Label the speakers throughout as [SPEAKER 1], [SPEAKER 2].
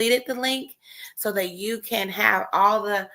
[SPEAKER 1] completed the link so that you can have all the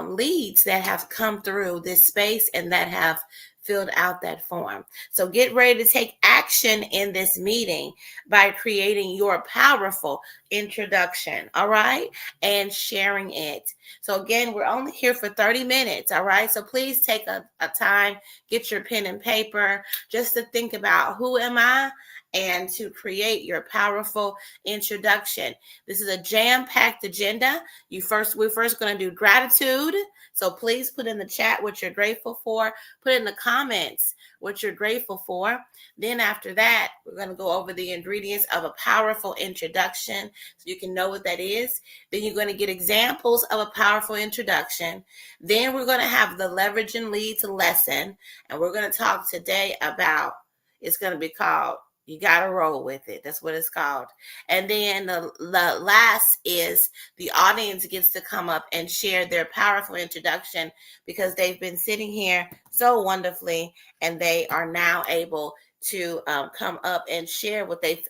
[SPEAKER 1] leads that have come through this space and that have filled out that form. So get ready to take action in this meeting by creating your powerful introduction, all right, and sharing it. So again, we're only here for 30 minutes, all right? So please take a time, get your pen and paper just to think about who am I and to create your powerful introduction. This is a jam-packed agenda. We're first going to do gratitude. So please put in the chat what you're grateful for. Put in the comments what you're grateful for. Then after that, we're going to go over the ingredients of a powerful introduction so you can know what that is. Then you're going to get examples of a powerful introduction. Then we're going to have the leveraging leads lesson. And we're going to talk today about, it's going to be called You Gotta Roll With It. That's what it's called. And then the last is the audience gets to come up and share their powerful introduction because they've been sitting here so wonderfully and they are now able to come up and share what they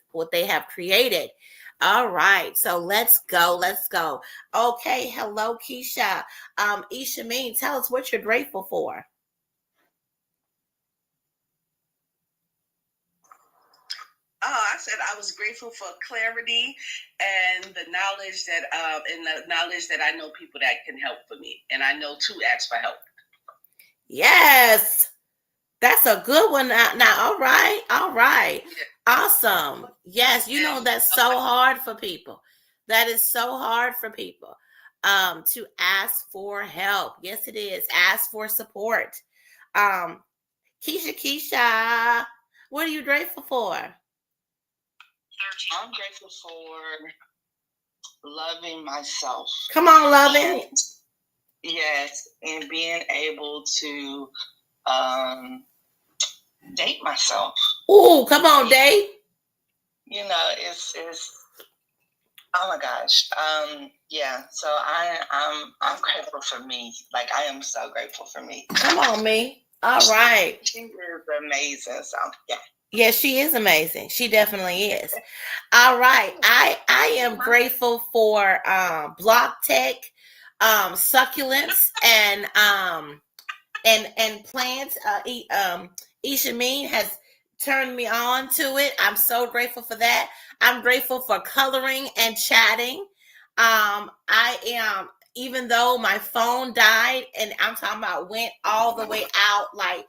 [SPEAKER 1] have created. All right, so let's go. Okay, hello, Keisha. Ishameen, tell us what you're grateful for.
[SPEAKER 2] I said I was grateful for clarity and the knowledge that I know people that can help for me, and I know to ask for help.
[SPEAKER 1] Yes, that's a good one. Now, all right, yeah. Awesome. Yes, you know that's so hard for people. That is so hard for people to ask for help. Yes, it is. Ask for support. Keisha, what are you grateful for?
[SPEAKER 2] I'm grateful for loving myself.
[SPEAKER 1] Come on, loving.
[SPEAKER 2] Yes, and being able to date myself.
[SPEAKER 1] Ooh, come on, date.
[SPEAKER 2] You know, it's oh my gosh. Yeah, so I'm grateful for me. Like, I am so grateful for me.
[SPEAKER 1] Come on, me. All right.
[SPEAKER 2] She is amazing. So yeah.
[SPEAKER 1] Yes, she is amazing. She definitely is. All right. I am grateful for block tech, succulents, and plants. Ishameen has turned me on to it. I'm so grateful for that. I'm grateful for coloring and chatting. I am, even though my phone died, and I'm talking about went all the way out, like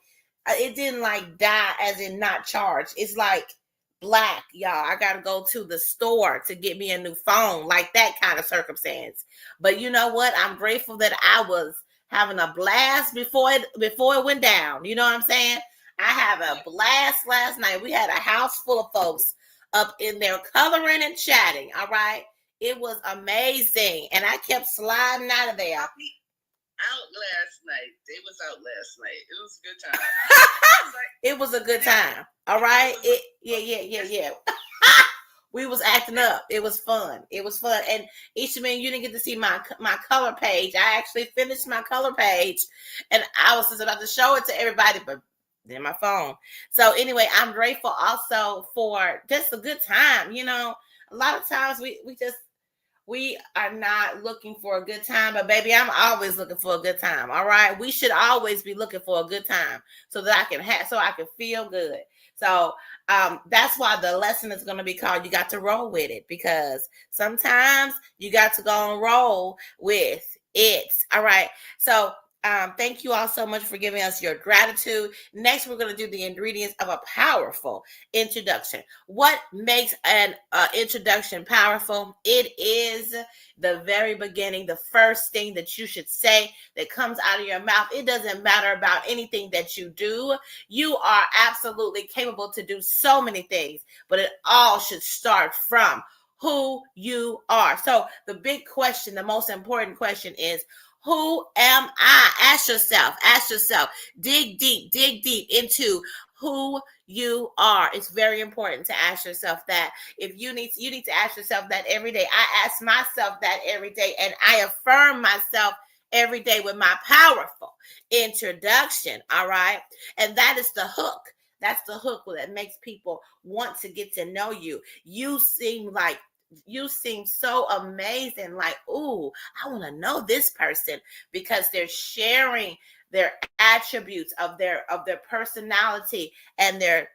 [SPEAKER 1] it didn't like die as in not charged. It's like black, y'all. I gotta go to the store to get me a new phone, like that kind of circumstance. But you know what? I'm grateful that I was having a blast before it went down. You know what I'm saying? I had a blast last night. We had a house full of folks up in there coloring and chatting. All right. It was amazing. And I kept sliding out of there.
[SPEAKER 2] Out last night. It was out last night. It was a good time.
[SPEAKER 1] It was a good time. All right. Yeah. We was acting up. It was fun. And Ishameen, you didn't get to see my color page. I actually finished my color page, and I was just about to show it to everybody, but then my phone. So anyway, I'm grateful also for just a good time. You know, a lot of times we are not looking for a good time, but baby, I'm always looking for a good time. All right. We should always be looking for a good time so that I can feel good. So that's why the lesson is going to be called You Got to Roll With It, because sometimes you got to go and roll with it. All right. So thank you all so much for giving us your gratitude. Next, we're going to do the ingredients of a powerful introduction. What makes an introduction powerful? It is the very beginning, the first thing that you should say that comes out of your mouth. It doesn't matter about anything that you do. You are absolutely capable to do so many things, but it all should start from who you are. So the big question, the most important question is, who am I? Ask yourself, dig deep into who you are. It's very important to ask yourself that. If you need to ask yourself that every day. I ask myself that every day, and I affirm myself every day with my powerful introduction. All right. And that is the hook. That's the hook that makes people want to get to know you. You seem like you seem so amazing. Like, ooh, I want to know this person, because they're sharing their attributes of their personality and their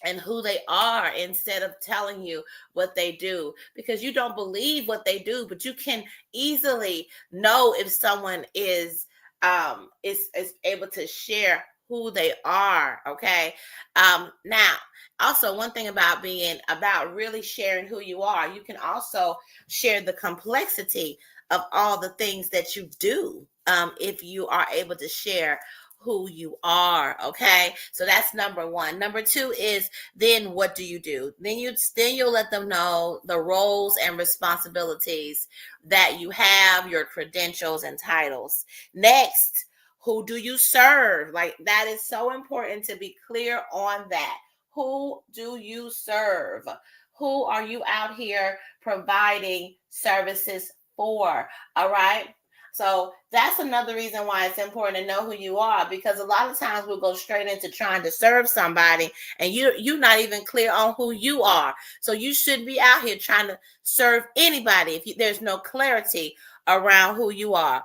[SPEAKER 1] and who they are, instead of telling you what they do, because you don't believe what they do, but you can easily know if someone is able to share who they are. Okay. Now, also, one thing about really sharing who you are, you can also share the complexity of all the things that you do, if you are able to share who you are. Okay, so that's number one. Number two is, then what do you do? Then you'll let them know the roles and responsibilities that you have, your credentials and titles. Next, who do you serve? Like, that is so important to be clear on that. Who do you serve? Who are you out here providing services for? All right. So that's another reason why it's important to know who you are, because a lot of times we'll go straight into trying to serve somebody, and you're not even clear on who you are. So you should be out here trying to serve anybody if there's no clarity around who you are.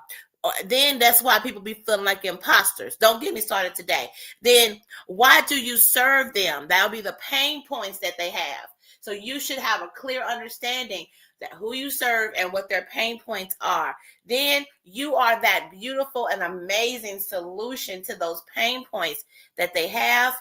[SPEAKER 1] Then that's why people be feeling like imposters. Don't get me started today. Then why do you serve them? That'll be the pain points that they have. So you should have a clear understanding that who you serve and what their pain points are. Then you are that beautiful and amazing solution to those pain points that they have.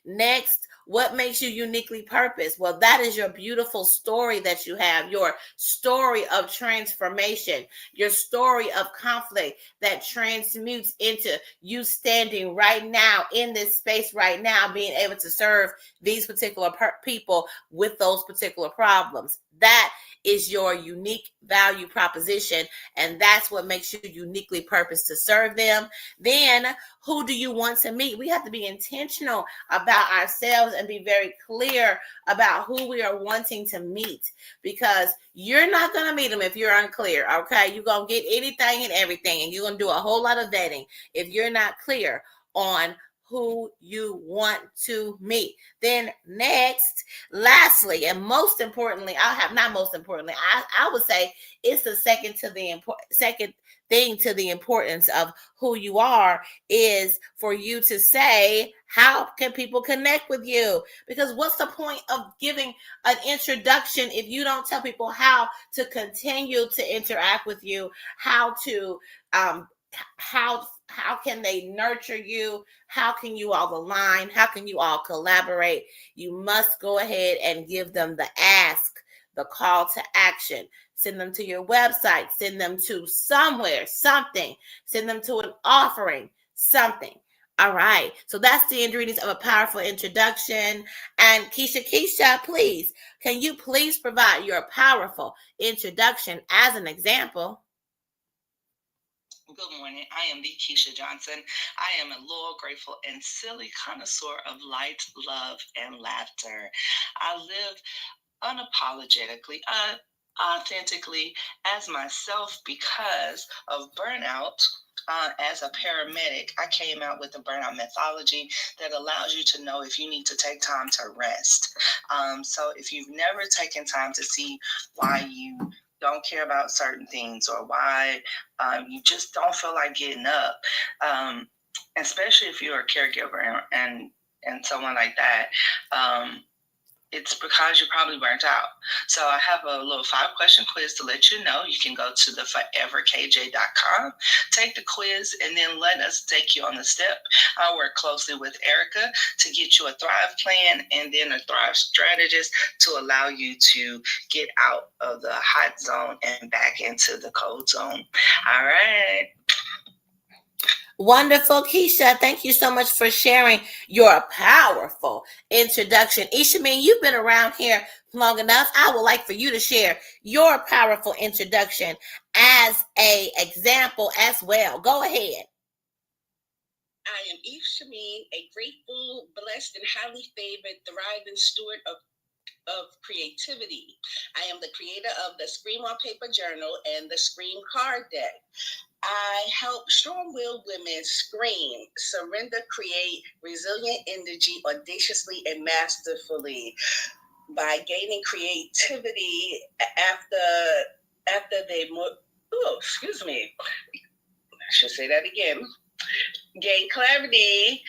[SPEAKER 1] Next, what makes you uniquely purposed? Well, that is your beautiful story that you have, your story of transformation, your story of conflict that transmutes into you standing right now in this space right now, being able to serve these particular people with those particular problems. That is your unique value proposition, and that's what makes you uniquely purposed to serve them. Then, who do you want to meet? We have to be intentional about ourselves and be very clear about who we are wanting to meet, because you're not going to meet them if you're unclear. Okay, you're going to get anything and everything, and you're going to do a whole lot of vetting if you're not clear on who you want to meet. Then next, lastly, and most importantly, I would say it's the second thing to the importance of who you are, is for you to say, how can people connect with you? Because what's the point of giving an introduction if you don't tell people how to continue to interact with you, how to how can they nurture you, how can you all align, how can you all collaborate? You must go ahead and give them the ask, the call to action. Send them to your website, send them to somewhere, something, send them to an offering, something. All right, so that's the ingredients of a powerful introduction. And Keisha, please, can you please provide your powerful introduction as an example?
[SPEAKER 2] Good morning. I am the Keisha Johnson. I am a loyal, grateful, and silly connoisseur of light, love, and laughter. I live unapologetically, authentically as myself because of burnout. As a paramedic, I came out with a burnout methodology that allows you to know if you need to take time to rest. So if you've never taken time to see why you don't care about certain things, or why you just don't feel like getting up, especially if you're a caregiver and someone like that, it's because you're probably burnt out. So I have a little 5-question quiz to let you know. You can go to the foreverkj.com, take the quiz, and then let us take you on the step. I work closely with Erica to get you a Thrive plan and then a Thrive strategist to allow you to get out of the hot zone and back into the cold zone. All right.
[SPEAKER 1] Wonderful, Keisha. Thank you so much for sharing your powerful introduction. Ishamin, you've been around here long enough. I would like for you to share your powerful introduction as a example as well. Go ahead.
[SPEAKER 2] I am Eve Shamin, a grateful, blessed, and highly favored, thriving steward of creativity. I am the creator of the Scream on Paper Journal and the Scream Card Deck. I help strong-willed women scream, surrender, create resilient energy audaciously and masterfully. by gaining creativity after they excuse me, I should say that again. Gain clarity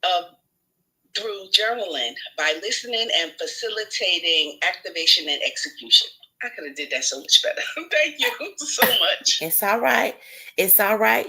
[SPEAKER 2] of through journaling by listening and facilitating activation and execution. I could have did that so much better. Thank you so much.
[SPEAKER 1] It's all right. It's all right.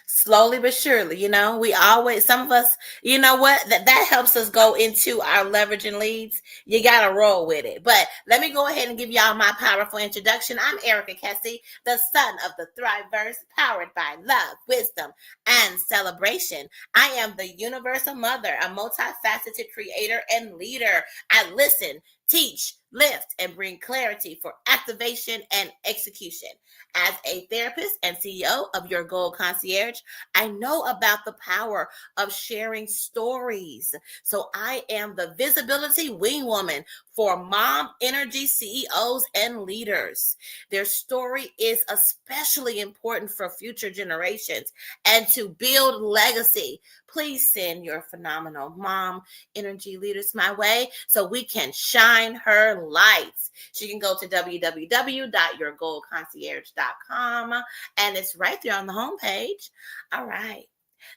[SPEAKER 1] Slowly but surely, we always, some of us, you know what, that helps us go into our leveraging leads. You got to roll with it. But let me go ahead and give y'all my powerful introduction. I'm Erica Kessie, the son of the Thriveverse, powered by love, wisdom, and celebration. I am the universal mother, a multifaceted creator and leader. I listen, teach, lift, and bring clarity for activation and execution. As a therapist and CEO of Your Goal Concierge, I know about the power of sharing stories. So I am the visibility wing woman for mom energy CEOs and leaders. Their story is especially important for future generations and to build legacy. Please send your phenomenal mom energy leaders my way so we can shine her lights. She can go to www.yourgoalconcierge.com and it's right there on the homepage. All right.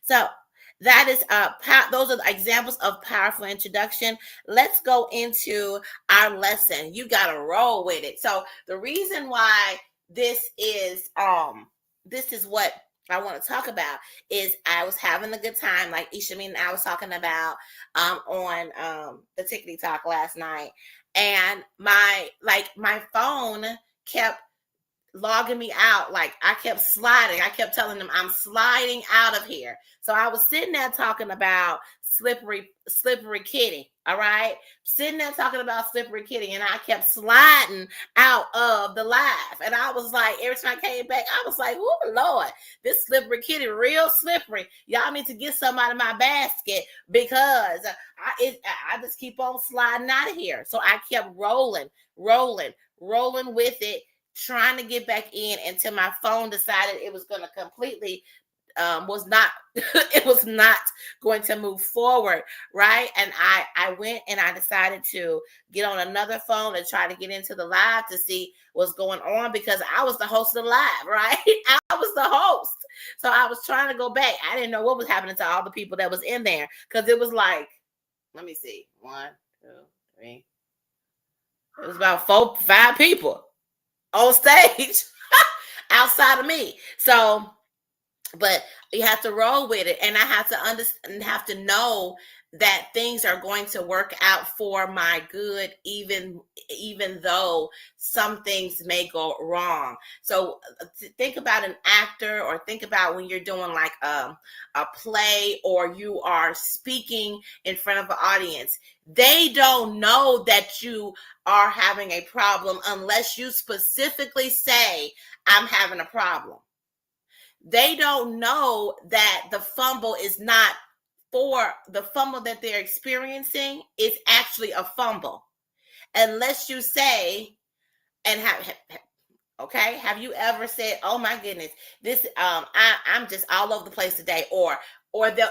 [SPEAKER 1] So that is those are the examples of powerful introduction. Let's go into our lesson. You got to roll with it. So the reason why this is what I want to talk about is I was having a good time, like Ishameen and I was talking about on the Tickety Talk last night, and my phone kept logging me out. Like I kept sliding. I kept telling them I'm sliding out of here. So I was sitting there talking about slippery kitty. All right. Sitting there talking about slippery kitty. And I kept sliding out of the live. And I was like, every time I came back, I was like, oh Lord, this slippery kitty real slippery. Y'all need to get some out of my basket because I just keep on sliding out of here. So I kept rolling with it, trying to get back in until my phone decided it was going to completely it was not going to move forward, right? And I went and I decided to get on another phone and try to get into the live to see what's going on because I was the host of the live, right? I was the host. So I was trying to go back. I didn't know what was happening to all the people that was in there because it was like, let me see, 1, 2, 3. It was about 4, 5 people on stage outside of me. So, but you have to roll with it, and I have to understand, have to know that things are going to work out for my good, even though some things may go wrong. So think about an actor, or think about when you're doing like a play, or you are speaking in front of an audience. They don't know that you are having a problem unless you specifically say, I'm having a problem. They don't know that the fumble is not for the fumble that they're experiencing is actually a fumble. Unless you say, and have you ever said, oh my goodness, this I'm just all over the place today, or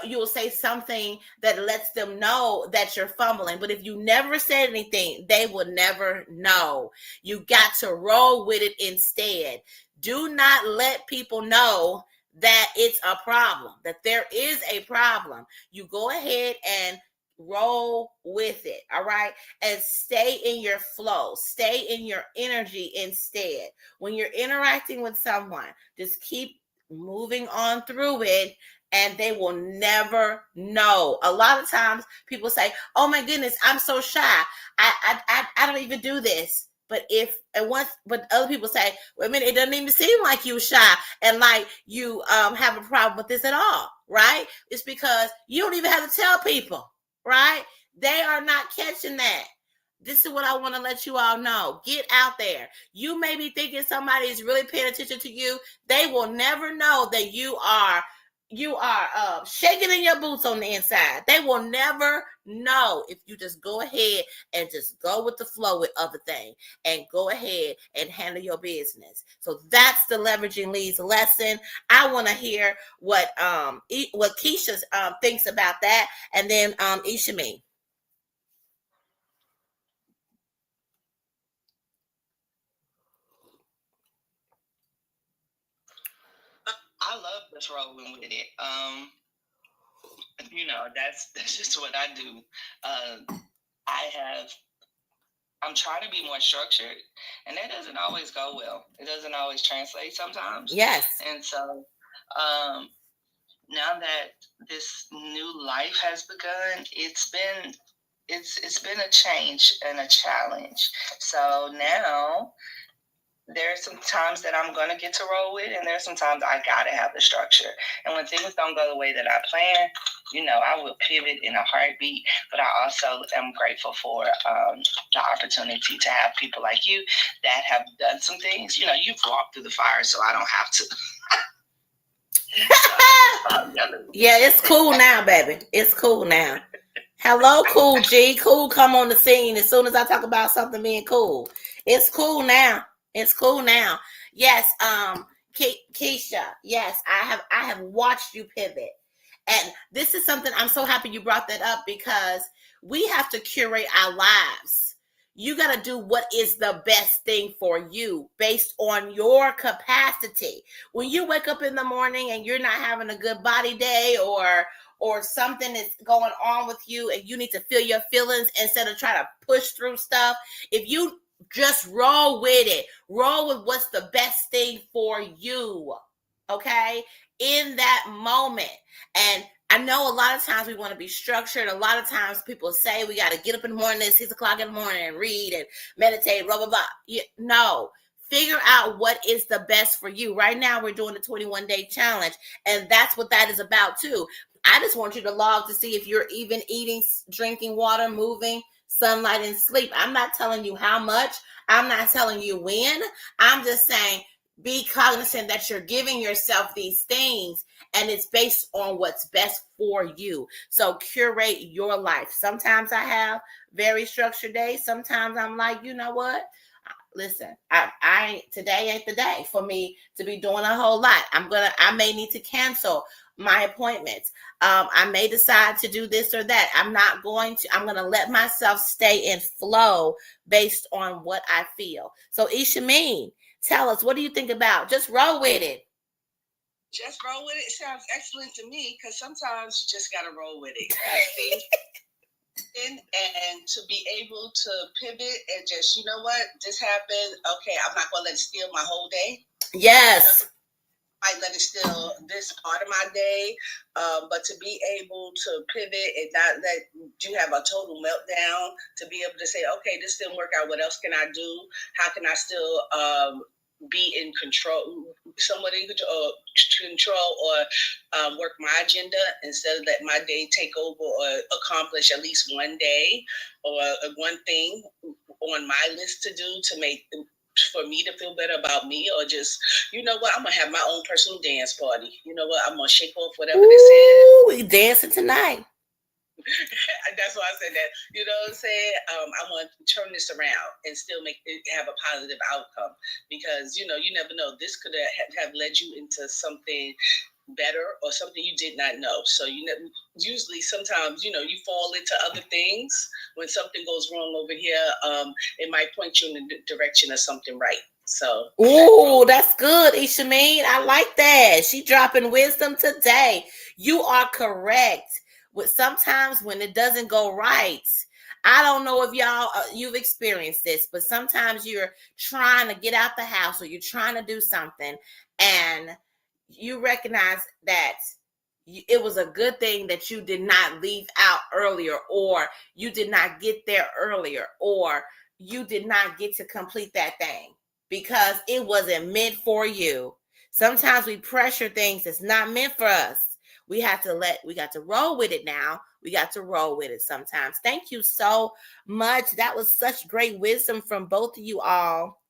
[SPEAKER 1] you'll say something that lets them know that you're fumbling. But if you never said anything, they will never know. You got to roll with it instead. Do not let people know that it's a problem, that there is a problem. You go ahead and roll with it, all right? And stay in your flow, stay in your energy instead. When you're interacting with someone, just keep moving on through it, and they will never know. A lot of times people say, oh my goodness, I'm so shy. I don't even do this. But but other people say, wait a minute, it doesn't even seem like you shy and like you have a problem with this at all, right? It's because you don't even have to tell people, right? They are not catching that. This is what I want to let you all know. Get out there. You may be thinking somebody is really paying attention to you. They will never know that you are shaking in your boots on the inside. They will never know if you just go ahead and just go with the flow with other things and go ahead and handle your business. So that's the leveraging leads lesson. I want to hear what Keisha thinks about that, and then Ishameen.
[SPEAKER 2] just rolling with it. That's just what I do. I have I'm trying to be more structured, and that doesn't always go well. It doesn't always translate sometimes.
[SPEAKER 1] Yes.
[SPEAKER 2] And so, um, now that this new life has begun, it's been a change and a challenge. So now there are some times that I'm going to get to roll with, and there's some times I got to have the structure. And when things don't go the way that I plan, I will pivot in a heartbeat. But I also am grateful for the opportunity to have people like you that have done some things. You've walked through the fire, so I don't have to.
[SPEAKER 1] Yeah, it's cool now, baby. It's cool now. Hello, Cool G. Cool come on the scene as soon as I talk about something being cool. It's cool now. It's cool now. Yes, Keisha. Yes, I have watched you pivot. And this is something I'm so happy you brought that up, because we have to curate our lives. You got to do what is the best thing for you based on your capacity. When you wake up in the morning and you're not having a good body day, or something is going on with you and you need to feel your feelings instead of trying to push through stuff, if you just roll with it, roll with what's the best thing for you, okay, in that moment. And I know a lot of times we want to be structured. A lot of times people say we got to get up in the morning at 6 o'clock in the morning and read and meditate, blah, blah, blah. No, figure out what is the best for you. Right now, we're doing the 21-day challenge, and that's what that is about too. I just want you to log to see if you're even eating, drinking water, moving, sunlight, and sleep. I'm not telling you how much. I'm not telling you when. I'm just saying, be cognizant that you're giving yourself these things, and it's based on what's best for you. So curate your life. Sometimes I have very structured days. Sometimes I'm like, you know what? Listen, I today ain't the day for me to be doing a whole lot. I may need to cancel my appointments. I may decide to do this or that. I'm going to let myself stay in flow based on what I feel. So Ishameen, tell us, what do you think about? Just roll with it.
[SPEAKER 3] Just roll with it. Sounds excellent to me, because sometimes you just got to roll with it. And to be able to pivot and just, you know what, this happened. Okay, I'm not going to let it steal my whole day.
[SPEAKER 1] Yes.
[SPEAKER 3] I let it steal this part of my day, but to be able to pivot and not let you have a total meltdown, to be able to say, okay, this didn't work out. What else can I do? How can I still be in control, somewhat in control, or work my agenda instead of let my day take over, or accomplish at least one day or one thing on my list to do to make for me to feel better about me, or just, you know what, I'm gonna have my own personal dance party. You know what, I'm gonna shake off whatever this is.
[SPEAKER 1] We dancing tonight.
[SPEAKER 3] That's why I said that. You know what I'm saying? I want to turn this around and still make it have a positive outcome, because you never know. This could have led you into something better or something you did not know. So usually sometimes you fall into other things. When something goes wrong over here, it might point you in the direction of something right. So,
[SPEAKER 1] ooh, that's good, Ishameen. I like that. She dropping wisdom today. You are correct. Sometimes when it doesn't go right, I don't know if y'all you've experienced this, but sometimes you're trying to get out the house, or you're trying to do something, and you recognize that it was a good thing that you did not leave out earlier, or you did not get there earlier, or you did not get to complete that thing because it wasn't meant for you. Sometimes we pressure things that's not meant for us. We got to roll with it now. We got to roll with it sometimes. Thank you so much. That was such great wisdom from both of you all.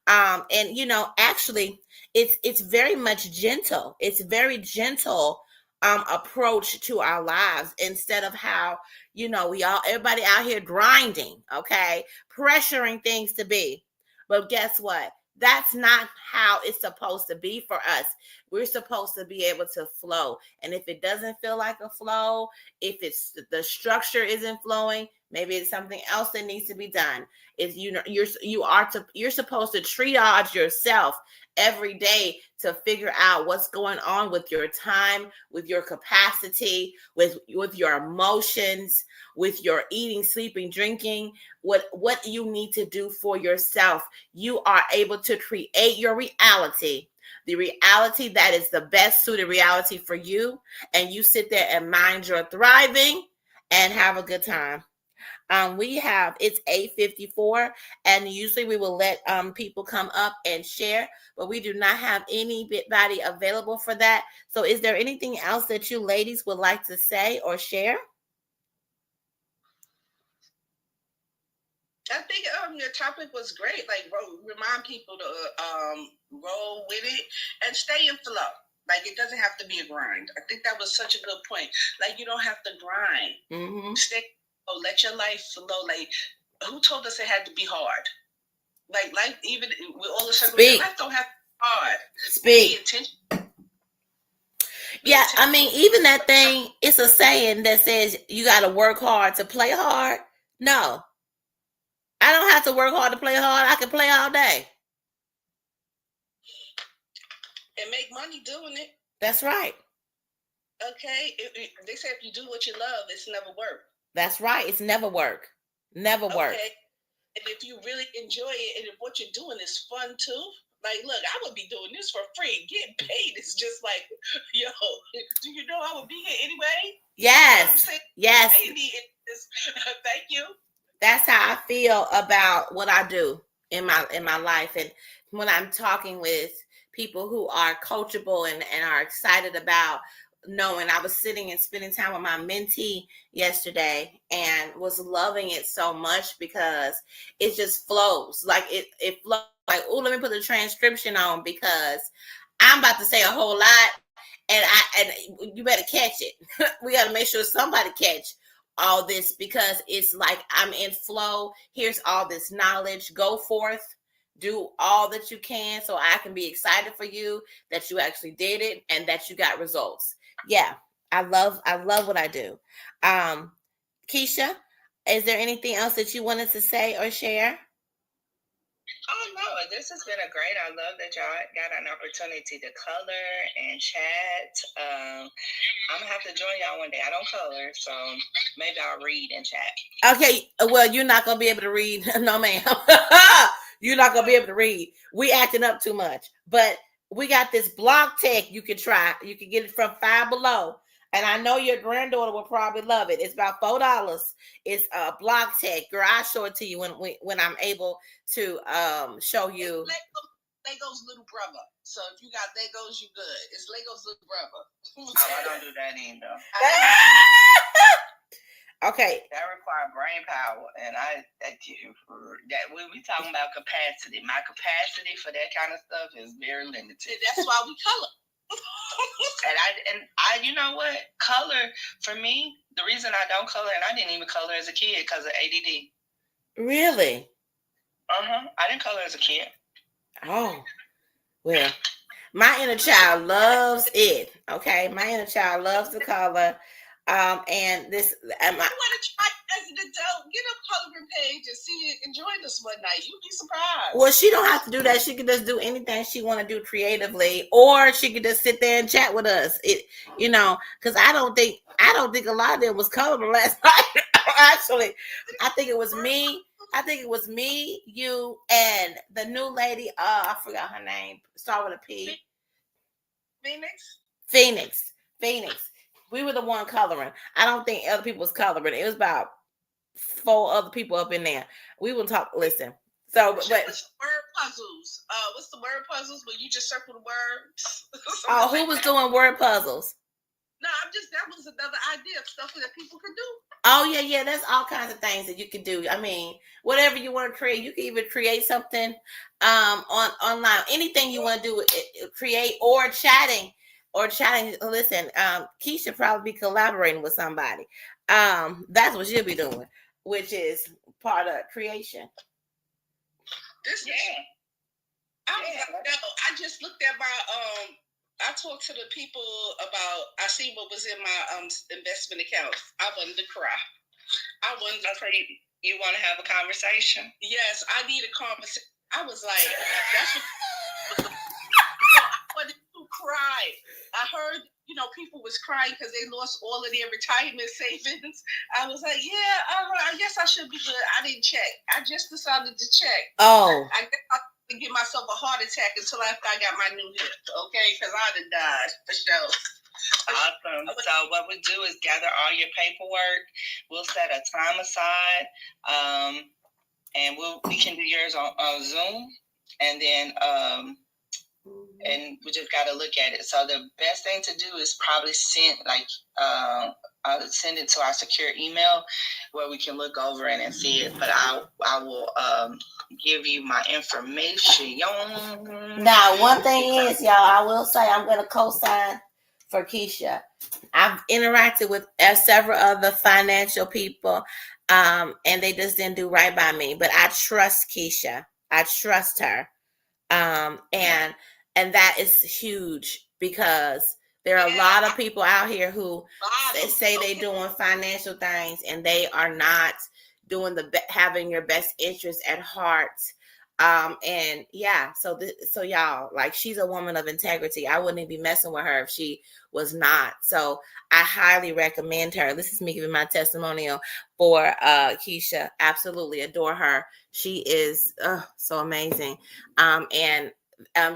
[SPEAKER 1] And actually, it's very much gentle. It's very gentle approach to our lives, instead of how everybody out here grinding, okay, pressuring things to be. But guess what? That's not how it's supposed to be for us. We're supposed to be able to flow. And if it doesn't feel like a flow, if it's the structure isn't flowing, maybe it's something else that needs to be done. If you're supposed to triage yourself every day to figure out what's going on with your time, with your capacity, with your emotions, with your eating, sleeping, drinking, what you need to do for yourself. You are able to create your reality, the reality that is the best suited reality for you, and you sit there and mind your thriving and have a good time. It's 8:54, and usually we will let people come up and share, but we do not have anybody available for that. So is there anything else that you ladies would like to say or share?
[SPEAKER 3] I think your topic was great. Like, remind people to roll with it and stay in flow. Like, it doesn't have to be a grind. I think that was such a good point. Like, you don't have to grind.
[SPEAKER 1] Mm-hmm.
[SPEAKER 3] Stay. Let your life flow. Like, who told us it had to be hard? Like, life, even with all the circumstances, life don't have to be hard.
[SPEAKER 1] Speak.
[SPEAKER 3] Pay attention.
[SPEAKER 1] Yeah, I mean, even that thing, it's a saying that says you got to work hard to play hard. No, I don't have to work hard to play hard. I can play all day
[SPEAKER 3] and make money doing it.
[SPEAKER 1] That's right.
[SPEAKER 3] Okay, they say if you do what you love, it's never work.
[SPEAKER 1] That's right. It's never work. Never work.
[SPEAKER 3] Okay. And if you really enjoy it, and if what you're doing is fun too, like, look, I would be doing this for free. Getting paid is just like, yo, do you know I would be here anyway?
[SPEAKER 1] Yes.
[SPEAKER 3] You know
[SPEAKER 1] yes.
[SPEAKER 3] Thank you.
[SPEAKER 1] That's how I feel about what I do in my life. And when I'm talking with people who are coachable and are excited about knowing, I was sitting and spending time with my mentee yesterday and was loving it so much because it just flows. Like it flows. Like, oh, let me put the transcription on because I'm about to say a whole lot, and you better catch it. We got to make sure somebody catch all this because it's like I'm in flow. Here's all this knowledge. Go forth, do all that you can, so I can be excited for you that you actually did it and that you got results. Yeah, I love what I do. Keisha, is there anything else that you wanted to say or share?
[SPEAKER 2] Oh no, this has been a great. I love that y'all got an opportunity to color and chat. I'm gonna have to join y'all one day. I don't color, so maybe I'll read and chat.
[SPEAKER 1] Okay, well, you're not gonna be able to read, no, ma'am. You're not gonna be able to read. We acting up too much, but we got this block tech you can try. You can get it from Five Below. And I know your granddaughter will probably love it. It's about $4. It's a block tech. Girl, I'll show it to you when I'm able to show you.
[SPEAKER 3] Lego's little brother. So if you got Legos, you good. It's Lego's little brother.
[SPEAKER 2] Oh, I don't do that either.
[SPEAKER 1] Okay.
[SPEAKER 2] That requires brain power, and we talking about capacity. My capacity for that kind of stuff is very limited.
[SPEAKER 3] And that's why we color.
[SPEAKER 2] and I, you know what? Color for me, the reason I don't color, and I didn't even color as a kid because of ADD.
[SPEAKER 1] Really?
[SPEAKER 2] I didn't color as a kid.
[SPEAKER 1] Oh, well, my inner child loves it. Okay, my inner child loves the color. And this,
[SPEAKER 3] you want to try as an adult, get a coloring page and see it and join us one night. You'd be surprised.
[SPEAKER 1] Well, she don't have to do that. She can just do anything she want to do creatively, or she could just sit there and chat with us. Because I don't think a lot of them was coloring last night. Actually, I think it was me. You, and the new lady. I forgot her name. Start with a P. Phoenix. We were the one coloring. I don't think other people was coloring. It was about 4 other people up in there. We will talk. Listen. So, but
[SPEAKER 3] what's word puzzles? What's the word puzzles where you just circle the words?
[SPEAKER 1] Who was doing word puzzles?
[SPEAKER 3] No, that was another idea of stuff that people could do.
[SPEAKER 1] Oh yeah. There's all kinds of things that you can do. I mean, whatever you want to create, you can even create something online. Anything you want to do, create or chatting. Listen, Keisha probably be collaborating with somebody. That's what she'll be doing, which is part of creation.
[SPEAKER 3] I just looked at my I talked to the people about. I see what was in my investment accounts. I wanted to cry. I wanted to
[SPEAKER 2] say you want to have a conversation.
[SPEAKER 3] Yes, I need a conversation. I was like, that's what. people was crying because they lost all of their retirement savings. I was like, yeah, I guess I should be good. I didn't check. I just decided to check.
[SPEAKER 1] Oh.
[SPEAKER 3] I guess I to give myself a heart attack until after I got my new hip, okay? Because I'd have died for sure.
[SPEAKER 2] Awesome. So what we do is gather all your paperwork. We'll set a time aside, and we can do yours on Zoom, and then and we just got to look at it. So the best thing to do is probably send it to our secure email where we can look over it and see it. But I will give you my information.
[SPEAKER 1] Now, one thing is, y'all, I will say I'm going to co-sign for Keisha. I've interacted with several other financial people, and they just didn't do right by me. But I trust Keisha. I trust her. And that is huge because there are a lot of people out here who say they're doing financial things and they are not doing having your best interest at heart. And yeah, so y'all, like, she's a woman of integrity. I wouldn't be messing with her if she was not. So I highly recommend her. This is me giving my testimonial for Keisha. Absolutely adore her. She is so amazing. And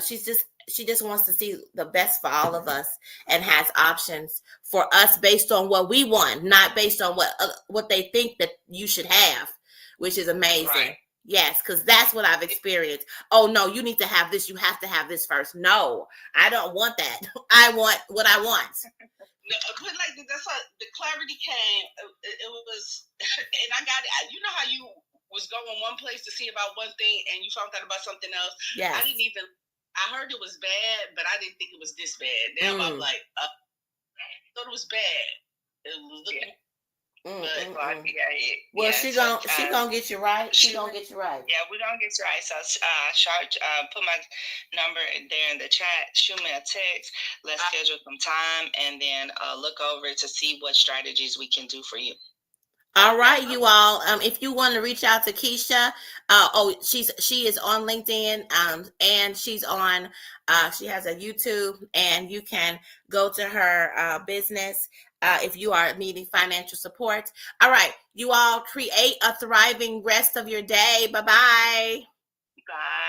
[SPEAKER 1] she just wants to see the best for all of us and has options for us based on what we want, not based on what they think that you should have, which is amazing. Right. Yes, because that's what I've experienced. Oh, no, you need to have this. You have to have this first. No, I don't want that. I want what I want.
[SPEAKER 3] But like that's how the clarity came. It was, and I got it. You know how you was going one place to see about one thing and you found out about something else?
[SPEAKER 1] Yes.
[SPEAKER 3] I heard it was bad, but I didn't think it was this bad. Now I'm like, I thought it was bad. It was looking.
[SPEAKER 1] Well, she gonna get you right. She gonna get you right.
[SPEAKER 2] Yeah, we're gonna get you right. So, put my number there in the chat. Shoot me a text. Let's schedule some time and then look over to see what strategies we can do for you.
[SPEAKER 1] All right, you all. If you want to reach out to Keisha, she is on LinkedIn, and she's on. She has a YouTube, and you can go to her business if you are needing financial support. All right, you all, create a thriving rest of your day. Bye-bye.
[SPEAKER 2] Bye.